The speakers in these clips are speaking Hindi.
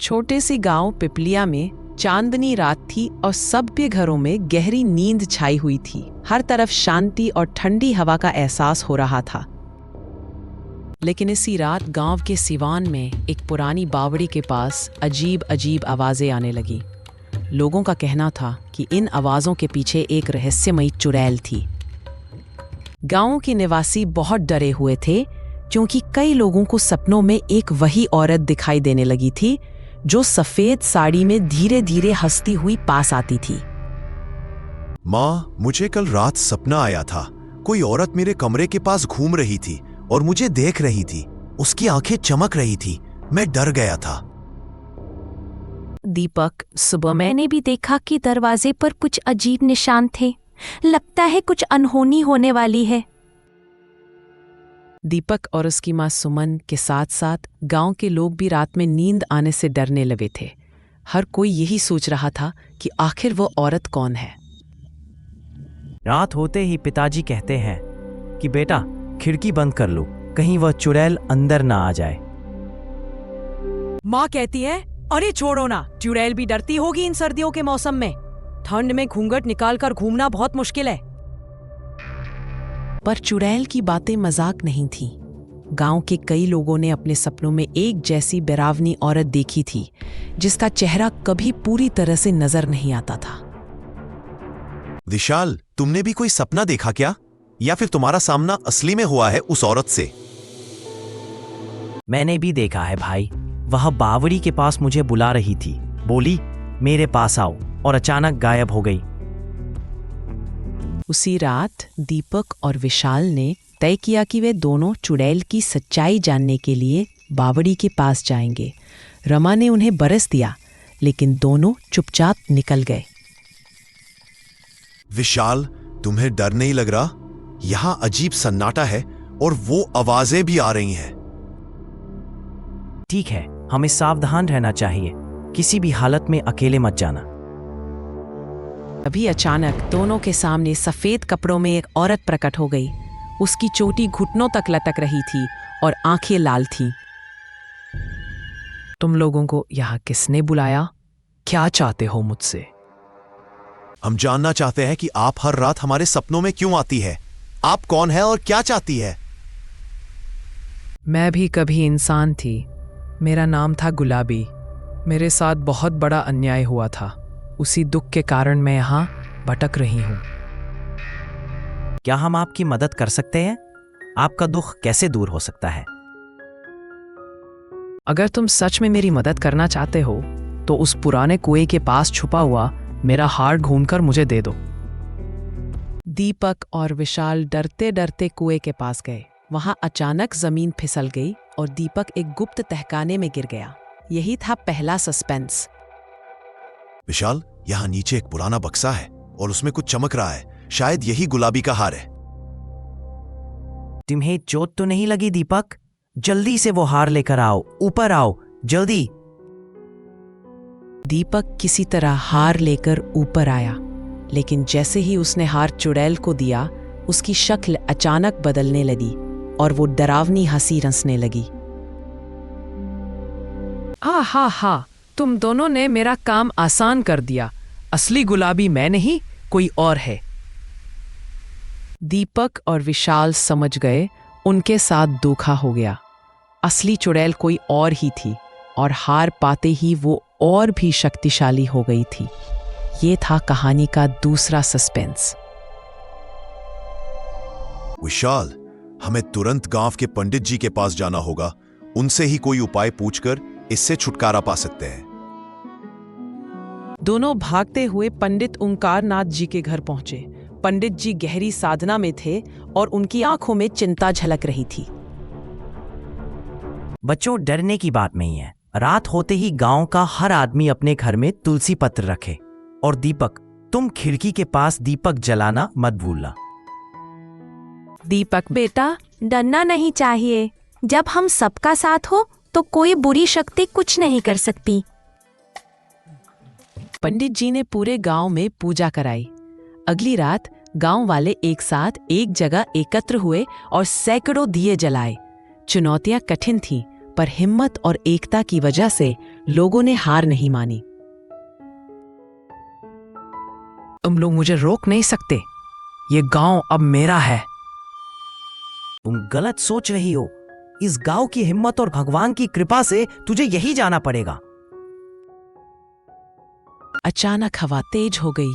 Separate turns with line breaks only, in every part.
छोटे सी गांव पिपलिया में चांदनी रात थी और सभ्य घरों में गहरी नींद छाई हुई थी। हर तरफ शांति और ठंडी हवा का एहसास हो रहा था। लेकिन इसी रात गांव के सिवान में एक पुरानी बावड़ी के पास अजीब अजीब आवाजें आने लगी। लोगों का कहना था कि इन आवाजों के पीछे एक रहस्यमयी चुड़ैल थी। गांव के निवासी बहुत डरे हुए थे क्योंकि कई लोगों को सपनों में एक वही औरत दिखाई देने लगी थी जो सफेद साड़ी में धीरे धीरे हंसती हुई पास आती थी।
माँ, मुझे कल रात सपना आया था। कोई औरत मेरे कमरे के पास घूम रही थी और मुझे देख रही थी। उसकी आंखें चमक रही थी। मैं डर गया था।
दीपक, सुबह मैंने भी देखा कि दरवाजे पर कुछ अजीब निशान थे। लगता है कुछ अनहोनी होने वाली है।
दीपक और उसकी मां सुमन के साथ साथ गांव के लोग भी रात में नींद आने से डरने लगे थे। हर कोई यही सोच रहा था कि आखिर वो औरत कौन है।
रात होते ही पिताजी कहते हैं कि बेटा, खिड़की बंद कर लो, कहीं वह चुड़ैल अंदर ना आ जाए।
माँ कहती है, अरे छोड़ो ना, चुड़ैल भी डरती होगी इन सर्दियों के मौसम में। ठंड में घूंघट निकालकर घूमना बहुत मुश्किल है।
पर चुड़ैल की बातें मजाक नहीं थीं। गांव के कई लोगों ने अपने सपनों में एक जैसी डरावनी औरत देखी थी जिसका चेहरा कभी पूरी तरह से नजर नहीं आता था।
विशाल, तुमने भी कोई सपना देखा क्या? या फिर तुम्हारा सामना असली में हुआ है उस औरत से?
मैंने भी देखा है भाई। वह बावड़ी के पास मुझे बुला रही थी, बोली मेरे पास आओ, और अचानक गायब हो गई।
उसी रात दीपक और विशाल ने तय किया कि वे दोनों चुड़ैल की सच्चाई जानने के लिए बावड़ी के पास जाएंगे। रमा ने उन्हें बरस दिया, लेकिन दोनों चुपचाप निकल गए।
विशाल, तुम्हें डर नहीं लग रहा? यहां अजीब सन्नाटा है और वो आवाजें भी आ रही हैं।
ठीक है, हमें सावधान रहना चाहिए। किसी भी हालत में अकेले मत जाना।
अभी अचानक दोनों के सामने सफेद कपड़ों में एक औरत प्रकट हो गई। उसकी चोटी घुटनों तक लटक रही थी और आंखें लाल थीं। तुम लोगों को यहाँ किसने बुलाया? क्या चाहते हो मुझसे?
हम जानना चाहते हैं कि आप हर रात हमारे सपनों में क्यों आती है। आप कौन है और क्या चाहती है?
मैं भी कभी इंसान थी। मेरा नाम था गुलाबी। मेरे साथ बहुत बड़ा अन्याय हुआ था। उसी दुख के कारण मैं यहाँ भटक रही हूँ।
क्या हम आपकी मदद कर सकते हैं? आपका दुख कैसे दूर हो सकता है?
अगर तुम सच में मेरी मदद करना चाहते हो तो उस पुराने कुएं के पास छुपा हुआ मेरा हार ढूंढकर मुझे दे दो। दीपक और विशाल डरते डरते कुएं के पास गए। वहां अचानक जमीन फिसल गई और दीपक एक गुप्त तहखाने में गिर गया। यही था पहला सस्पेंस।
विशाल, यहाँ नीचे एक पुराना बक्सा है और उसमें कुछ चमक रहा है। शायद यही गुलाबी का हार है।
तुम्हें चोट तो नहीं लगी दीपक? जल्दी से वो हार लेकर आओ। ऊपर आओ, जल्दी।
दीपक किसी तरह हार लेकर ऊपर आया, लेकिन जैसे ही उसने हार चुड़ैल को दिया, उसकी शक्ल अचानक बदलने लगी और वो डरावनी हंसी हंसने लगी। हा हा, तुम दोनों ने मेरा काम आसान कर दिया। असली गुलाबी मैं नहीं, कोई और है। दीपक और विशाल समझ गए उनके साथ धोखा हो गया। असली चुड़ैल कोई और ही थी और हार पाते ही वो और भी शक्तिशाली हो गई थी। ये था कहानी का दूसरा सस्पेंस।
विशाल, हमें तुरंत गांव के पंडित जी के पास जाना होगा। उनसे ही कोई उपाय पूछकर इससे छुटकारा पा सकते हैं।
दोनों भागते हुए पंडित ओंकार नाथ जी के घर पहुंचे। पंडित जी गहरी साधना में थे और उनकी आंखों में चिंता झलक रही थी।
बच्चों, डरने की बात नहीं है। रात होते ही गांव का हर आदमी अपने घर में तुलसी पत्र रखे। और दीपक, तुम खिड़की के पास दीपक जलाना मत भूलना।
दीपक बेटा, डरना नहीं चाहिए। जब हम सबका साथ हो तो कोई बुरी शक्ति कुछ नहीं कर सकती।
पंडित जी ने पूरे गांव में पूजा कराई। अगली रात गांव वाले एक साथ एक जगह एकत्र हुए और सैकड़ों दिए जलाए। चुनौतियां कठिन थीं, पर हिम्मत और एकता की वजह से लोगों ने हार नहीं मानी।
तुम लोग मुझे रोक नहीं सकते, ये गांव अब मेरा है। तुम गलत सोच रही हो। इस गांव की हिम्मत और भगवान की कृपा से तुझे यही जाना पड़ेगा।
अचानक हवा तेज हो गई,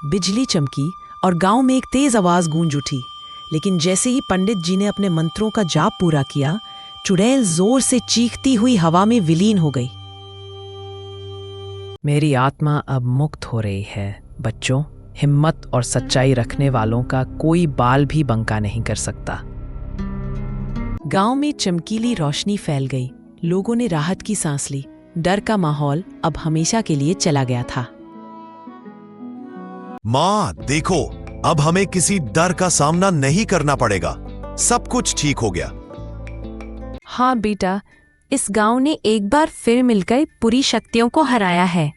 बिजली चमकी और गांव में एक तेज आवाज गूंज उठी। लेकिन जैसे ही पंडित जी ने अपने मंत्रों का जाप पूरा किया, चुड़ैल जोर से चीखती हुई हवा में विलीन हो गई।
मेरी आत्मा अब मुक्त हो रही है। बच्चों, हिम्मत और सच्चाई रखने वालों का कोई बाल भी बंका नहीं कर सकता।
गांव में चमकीली रोशनी फैल गई। लोगों ने राहत की सांस ली। डर का माहौल अब हमेशा के लिए चला गया था।
माँ देखो, अब हमें किसी डर का सामना नहीं करना पड़ेगा। सब कुछ ठीक हो गया।
हाँ बेटा, इस गांव ने एक बार फिर मिलकर बुरी शक्तियों को हराया है।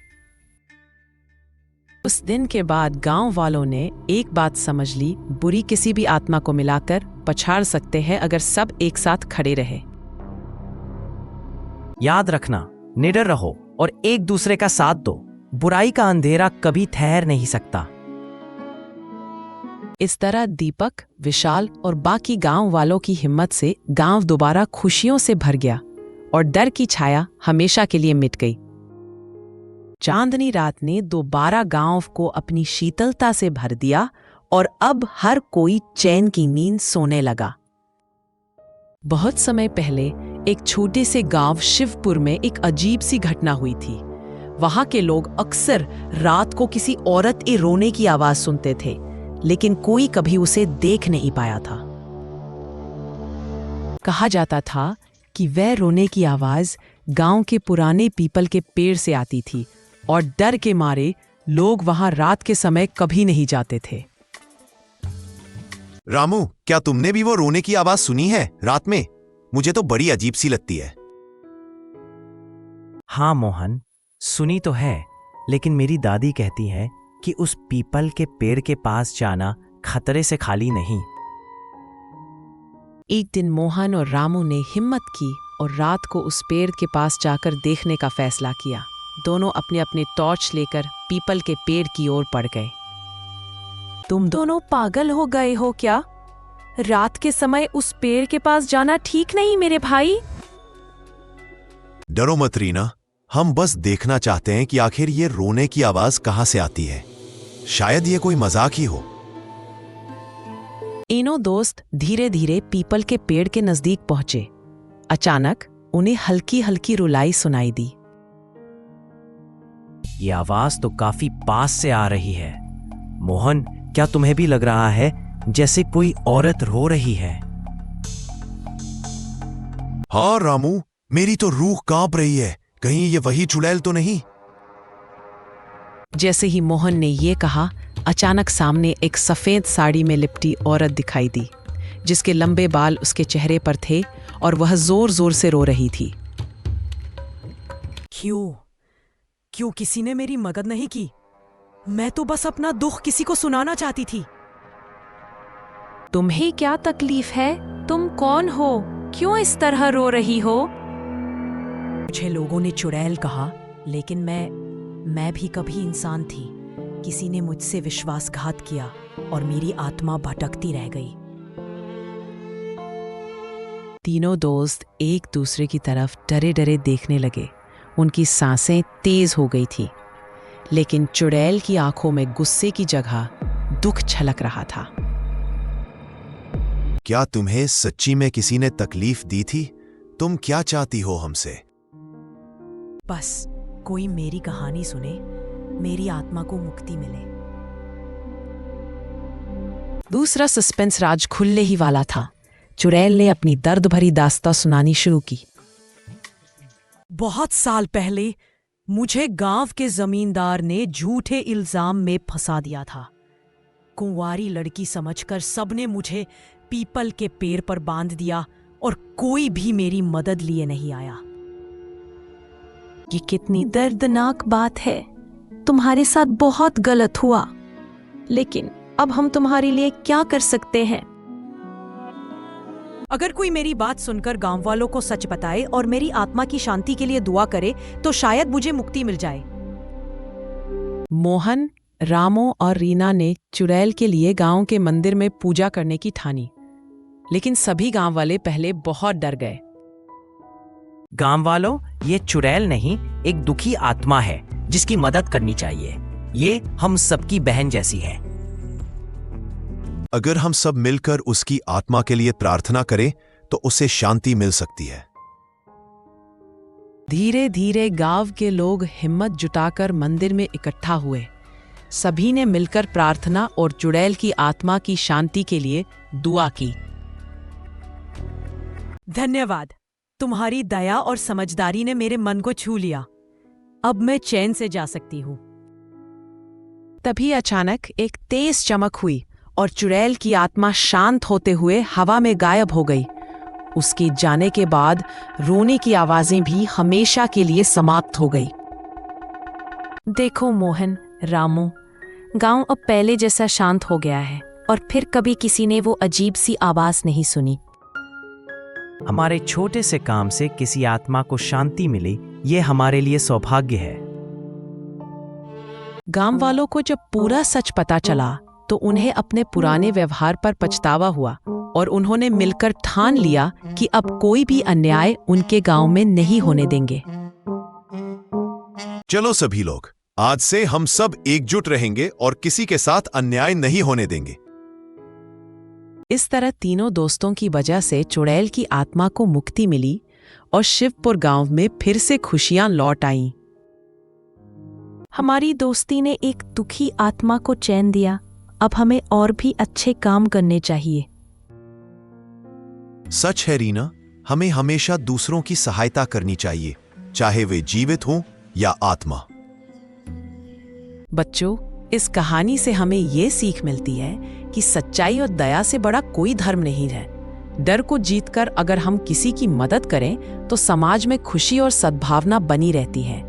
उस दिन के बाद गांव वालों ने एक बात समझ ली, बुरी किसी भी आत्मा को मिलाकर पछाड़ सकते हैं अगर सब एक साथ खड़े रहे।
याद रखना, निडर रहो और एक दूसरे का साथ दो। बुराई का अंधेरा कभी ठहर नहीं सकता।
इस तरह दीपक, विशाल और बाकी गांव वालों की हिम्मत से गांव दोबारा खुशियों से भर गया और डर की छाया हमेशा के लिए मिट गई। चांदनी रात ने दोबारा गांव को अपनी शीतलता से भर दिया और अब हर कोई चैन की नींद सोने लगा। बहुत समय पहले एक छोटे से गांव शिवपुर में एक अजीब सी घटना हुई थी। वहां के लोग अक्सर रात को किसी औरत के रोने की आवाज सुनते थे, लेकिन कोई कभी उसे देख नहीं पाया था। कहा जाता था कि वह रोने की आवाज गांव के पुराने पीपल के पेड़ से आती थी और डर के मारे लोग वहां रात के समय कभी नहीं जाते थे।
रामू, क्या तुमने भी वो रोने की आवाज सुनी है रात में? मुझे तो बड़ी अजीब सी लगती है।
हाँ मोहन, सुनी तो है, लेकिन मेरी दादी कहती है कि उस पीपल के पेड़ के पास जाना खतरे से खाली नहीं।
एक दिन मोहन और रामू ने हिम्मत की और रात को उस पेड़ के पास जाकर देखने का फैसला किया। दोनों अपने अपने टॉर्च लेकर पीपल के पेड़ की ओर बढ़ गए।
तुम दोनों पागल हो गए हो क्या? रात के समय उस पेड़ के पास जाना ठीक नहीं मेरे भाई।
डरो मत रीना, हम बस देखना चाहते हैं कि आखिर ये रोने की आवाज कहां से आती है। शायद ये कोई मजाक ही हो।
तीनों दोस्त धीरे धीरे पीपल के पेड़ के नजदीक पहुंचे। अचानक उन्हें हल्की हल्की रुलाई सुनाई दी।
ये आवाज तो काफी पास से आ रही है। मोहन, क्या तुम्हें भी लग रहा है जैसे कोई औरत रो रही है?
हाँ रामू, मेरी तो रूह कांप रही है। कहीं ये वही चुड़ैल तो नहीं?
जैसे ही मोहन ने ये कहा, अचानक सामने एक सफेद साड़ी में लिपटी औरत दिखाई दी, जिसके लंबे बाल उसके चेहरे पर थे और वह जोर जोर से रो रही थी।
क्यों किसी ने मेरी मदद नहीं की? मैं तो बस अपना दुख किसी को सुनाना चाहती थी।
तुम्हें क्या तकलीफ है? तुम कौन हो? क्यों इस तरह रो रही हो?
मुझे लोगों ने चुड़ैल कहा, लेकिन मैं भी कभी इंसान थी। किसी ने मुझसे विश्वासघात किया और मेरी आत्मा भटकती रह गई।
तीनों दोस्त एक दूसरे की तरफ डरे डरे देखने लगे। उनकी सांसें तेज हो गई थी, लेकिन चुड़ैल की आंखों में गुस्से की जगह दुख छलक रहा था।
क्या तुम्हें सच्ची में किसी ने तकलीफ दी थी? तुम क्या चाहती हो हमसे?
बस कोई मेरी कहानी सुने, मेरी आत्मा को मुक्ति मिले।
दूसरा सस्पेंस राज खुलने ही वाला था। चुड़ैल ने अपनी दर्द भरी दास्तां सुनानी शुरू की।
बहुत साल पहले मुझे गांव के जमींदार ने झूठे इल्जाम में फंसा दिया था। कुंवारी लड़की समझकर सबने मुझे पीपल के पेड़ पर बांध दिया और कोई भी मेरी मदद लिए नहीं आया।
ये कितनी दर्दनाक बात है। तुम्हारे साथ बहुत गलत हुआ, लेकिन अब हम तुम्हारे लिए क्या कर सकते हैं?
अगर कोई मेरी बात सुनकर गांव वालों को सच बताए और मेरी आत्मा की शांति के लिए दुआ करे तो शायद मुझे मुक्ति मिल जाए।
मोहन, रामो और रीना ने चुड़ैल के लिए गांव के मंदिर में पूजा करने की ठानी, लेकिन सभी गांव वाले पहले बहुत डर गए।
गांव वालों, ये चुड़ैल नहीं, एक दुखी आत्मा है जिसकी मदद करनी चाहिए। ये हम सबकी बहन जैसी है।
अगर हम सब मिलकर उसकी आत्मा के लिए प्रार्थना करें तो उसे शांति मिल सकती है।
धीरे धीरे गांव के लोग हिम्मत जुटाकर मंदिर में इकट्ठा हुए। सभी ने मिलकर प्रार्थना और चुड़ैल की आत्मा की शांति के लिए दुआ की।
धन्यवाद, तुम्हारी दया और समझदारी ने मेरे मन को छू लिया। अब मैं चैन से जा सकती हूँ।
तभी अचानक एक तेज चमक हुई और चुड़ैल की आत्मा शांत होते हुए हवा में गायब हो गई। उसके जाने के बाद रोने की आवाजें भी हमेशा के लिए समाप्त हो गई।
देखो मोहन, रामू, गांव अब पहले जैसा शांत हो गया है और फिर कभी किसी ने वो अजीब सी आवाज नहीं सुनी।
हमारे छोटे से काम से किसी आत्मा को शांति मिली, ये हमारे लिए सौभाग्य है।
गांव वालों को जब पूरा सच पता चला तो उन्हें अपने पुराने व्यवहार पर पछतावा हुआ और उन्होंने मिलकर ठान लिया कि अब कोई भी अन्याय उनके गांव में नहीं होने देंगे।
चलो सभी लोग, आज से हम सब एकजुट रहेंगे और किसी के साथ अन्याय नहीं होने देंगे।
इस तरह तीनों दोस्तों की वजह से चुड़ैल की आत्मा को मुक्ति मिली और शिवपुर गांव में फिर से खुशियां लौट आईं।
हमारी दोस्ती ने एक दुखी आत्मा को चैन दिया। अब हमें और भी अच्छे काम करने चाहिए।
सच है रीना, हमें हमेशा दूसरों की सहायता करनी चाहिए, चाहे वे जीवित हों या आत्मा।
बच्चों, इस कहानी से हमें ये सीख मिलती है कि सच्चाई और दया से बड़ा कोई धर्म नहीं है। डर को जीतकर अगर हम किसी की मदद करें तो समाज में खुशी और सद्भावना बनी रहती है।